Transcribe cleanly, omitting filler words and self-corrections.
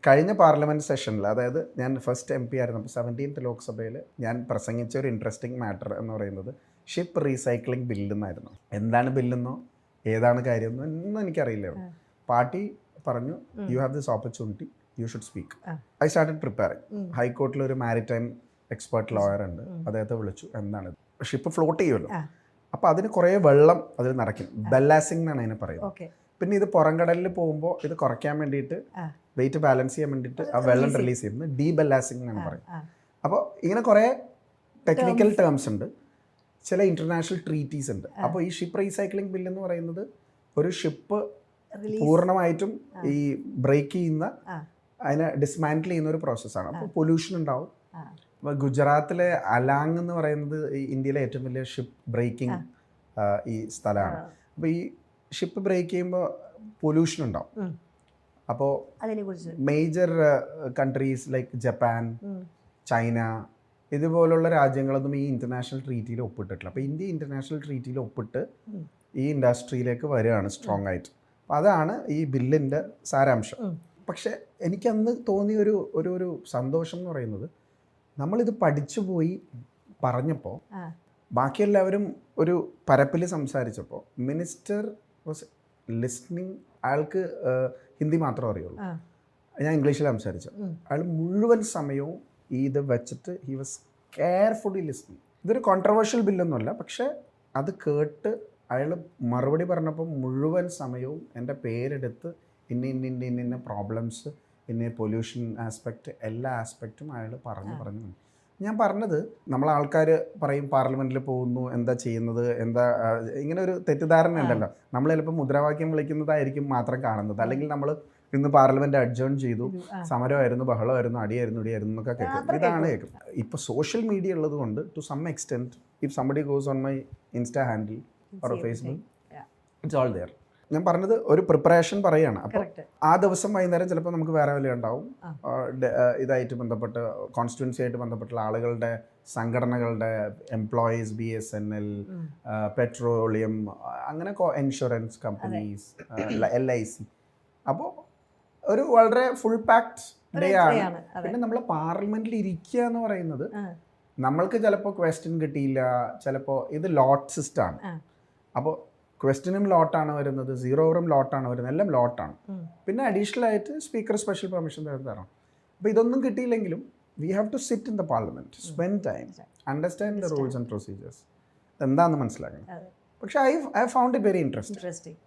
കഴിഞ്ഞ പാർലമെൻറ്റ് സെഷനിൽ, അതായത് ഞാൻ ഫസ്റ്റ് MP ആയിരുന്നപ്പോൾ 17th ലോക്സഭയിൽ ഞാൻ പ്രസംഗിച്ച ഒരു ഇൻട്രസ്റ്റിംഗ് മാറ്റർ എന്ന് പറയുന്നത് ഷിപ്പ് റീസൈക്ലിംഗ് ബില്ലെന്നായിരുന്നു. എന്താണ് ബില്ലെന്നോ ഏതാണ് കാര്യമെന്നോ ഒന്നും എനിക്കറിയില്ലായിരുന്നു. പാർട്ടി പറഞ്ഞു you have this opportunity, you should speak. I started preparing. ഹൈക്കോർട്ടിൽ ഒരു മാരിടൈം എക്സ്പെർട്ട് ലോയർ ഉണ്ട്, അദ്ദേഹത്തെ വിളിച്ചു. എന്താണ് ഷിപ്പ് ഫ്ലോട്ട് ചെയ്യുമല്ലോ, അപ്പോൾ അതിന് കുറേ വെള്ളം അതിൽ നിറയ്ക്കും. ബെല്ലാസിംഗ് എന്നാണ് അതിനെ പറയുന്നത്. പിന്നെ ഇത് പുറംകടലിൽ പോകുമ്പോൾ ഇത് കുറയ്ക്കാൻ വേണ്ടിയിട്ട്, വെയിറ്റ് ബാലൻസ് ചെയ്യാൻ വേണ്ടിയിട്ട് ആ വെള്ളം റിലീസ് ചെയ്യുന്നത് ഡീബെല്ലാസിംഗ് എന്നാണ് പറയുന്നത്. അപ്പോൾ ഇങ്ങനെ കുറേ ടെക്നിക്കൽ ടേംസ് ഉണ്ട്, ചില ഇൻ്റർനാഷണൽ ട്രീറ്റീസ് ഉണ്ട്. അപ്പോൾ ഈ ഷിപ്പ് റീസൈക്ലിംഗ് ബില്ലെന്ന് പറയുന്നത് ഒരു ഷിപ്പ് പൂർണ്ണമായിട്ടും ഈ ബ്രേക്ക് ചെയ്യുന്ന, അതിനെ ഡിസ്മാൻറ്റിൽ ചെയ്യുന്ന ഒരു പ്രോസസ്സാണ്. അപ്പോൾ പൊല്യൂഷൻ ഉണ്ടാവും. അപ്പോൾ ഗുജറാത്തിലെ അലാങ് എന്ന് പറയുന്നത് ഇന്ത്യയിലെ ഏറ്റവും വലിയ ഷിപ്പ് ബ്രേക്കിംഗ് ഈ സ്ഥലമാണ്. അപ്പോൾ ഈ ഷിപ്പ് ബ്രേക്ക് ചെയ്യുമ്പോൾ പൊല്യൂഷൻ ഉണ്ടാവും. അപ്പോൾ major countries like Japan, China, ഇതുപോലുള്ള രാജ്യങ്ങളൊന്നും ഈ ഇൻ്റർനാഷണൽ ട്രീറ്റിയിൽ ഒപ്പിട്ടിട്ടില്ല. അപ്പോൾ ഇന്ത്യ ഇൻ്റർനാഷണൽ ട്രീറ്റിയിൽ ഒപ്പിട്ട് ഈ ഇൻഡസ്ട്രിയിലേക്ക് വരികയാണ് സ്ട്രോങ് ആയിട്ട്. അപ്പോൾ അതാണ് ഈ ബില്ലിൻ്റെ സാരാംശം. പക്ഷേ എനിക്കന്ന് തോന്നിയ ഒരു സന്തോഷം എന്ന് പറയുന്നത്, നമ്മളിത് പഠിച്ചു പോയി പറഞ്ഞപ്പോൾ ബാക്കിയെല്ലാവരും ഒരു പരപ്പിൽ സംസാരിച്ചപ്പോൾ മിനിസ്റ്റർ വാസ് ലിസ്ണിങ്. അയാൾക്ക് ഹിന്ദി മാത്രമേ അറിയുള്ളൂ, ഞാൻ ഇംഗ്ലീഷിൽ സംസാരിച്ചു. അയാൾ മുഴുവൻ സമയവും ഇത് വെച്ചിട്ട് ഹി വാസ് കെയർഫുള്ളി ലിസ്ണിങ്. ഇതൊരു കോൺട്രവേഴ്ഷ്യൽ ബില്ലൊന്നുമല്ല, പക്ഷേ അത് കേട്ട് അയാൾ മറുപടി പറഞ്ഞപ്പോൾ മുഴുവൻ സമയവും എൻ്റെ പേരെടുത്ത് ഇന്ന പ്രോബ്ലംസ്, പിന്നെ പൊല്യൂഷൻ ആസ്പെക്റ്റ്, എല്ലാ ആസ്പെക്റ്റും അയാൾ പറഞ്ഞു. ഞാൻ പറഞ്ഞത്, നമ്മളെ ആൾക്കാർ പറയും പാർലമെൻറ്റിൽ പോകുന്നു, എന്താ ചെയ്യുന്നത്, എന്താ ഇങ്ങനെ ഒരു തെറ്റിദ്ധാരണ ഉണ്ടല്ലോ. നമ്മൾ ചിലപ്പോൾ മുദ്രാവാക്യം വിളിക്കുന്നതായിരിക്കും മാത്രം കാണുന്നത്, അല്ലെങ്കിൽ നമ്മൾ ഇന്ന് പാർലമെൻറ്റ് അഡ്ജേൺ ചെയ്തു, സമരമായിരുന്നു, ബഹളമായിരുന്നു, അടിയായിരുന്നു എന്നൊക്കെ കേൾക്കും. ഇതാണ് കേൾക്കും. ഇപ്പോൾ സോഷ്യൽ മീഡിയ ഉള്ളത് കൊണ്ട് to some extent if somebody goes on my Insta handle or Facebook, it's all there. ഞാൻ പറഞ്ഞത് ഒരു പ്രിപ്പറേഷൻ പറയുകയാണ്. അപ്പോൾ ആ ദിവസം വൈകുന്നേരം ചിലപ്പോൾ നമുക്ക് വേറെ വല്ല ഉണ്ടാവും, ഇതായിട്ട് ബന്ധപ്പെട്ട് കോൺസ്റ്റിറ്റ്യുവൻസി ആയിട്ട് ബന്ധപ്പെട്ടുള്ള ആളുകളുടെ സംഘടനകളുടെ എംപ്ലോയീസ്, BSNL, പെട്രോളിയം, അങ്ങനെ ഇൻഷുറൻസ് കമ്പനീസ്, LIC. അപ്പോൾ ഒരു വളരെ ഫുൾ പാക്ഡ് ഡേ ആണ്. പിന്നെ നമ്മൾ പാർലമെന്റിൽ ഇരിക്കുക എന്ന് പറയുന്നത്, നമ്മൾക്ക് ചിലപ്പോൾ ക്വസ്റ്റ്യൻ കിട്ടിയില്ല, ചിലപ്പോൾ ഇത് ലോട്ട് സിസ്റ്റമാണ്. അപ്പോൾ ക്വസ്റ്റ്യനും ലോട്ടാണ് വരുന്നത്, സീറോവറും ലോട്ടാണ് വരുന്നത്, എല്ലാം ലോട്ടാണ്. പിന്നെ അഡീഷണൽ ആയിട്ട് സ്പീക്കർ സ്പെഷ്യൽ പെർമിഷൻ തരണം. അപ്പോൾ ഇതൊന്നും കിട്ടിയില്ലെങ്കിലും we have to sit in the parliament, spend time, understand the rules and procedures, എന്താണെന്ന് മനസ്സിലാക്കണം. പക്ഷേ I found it very interesting.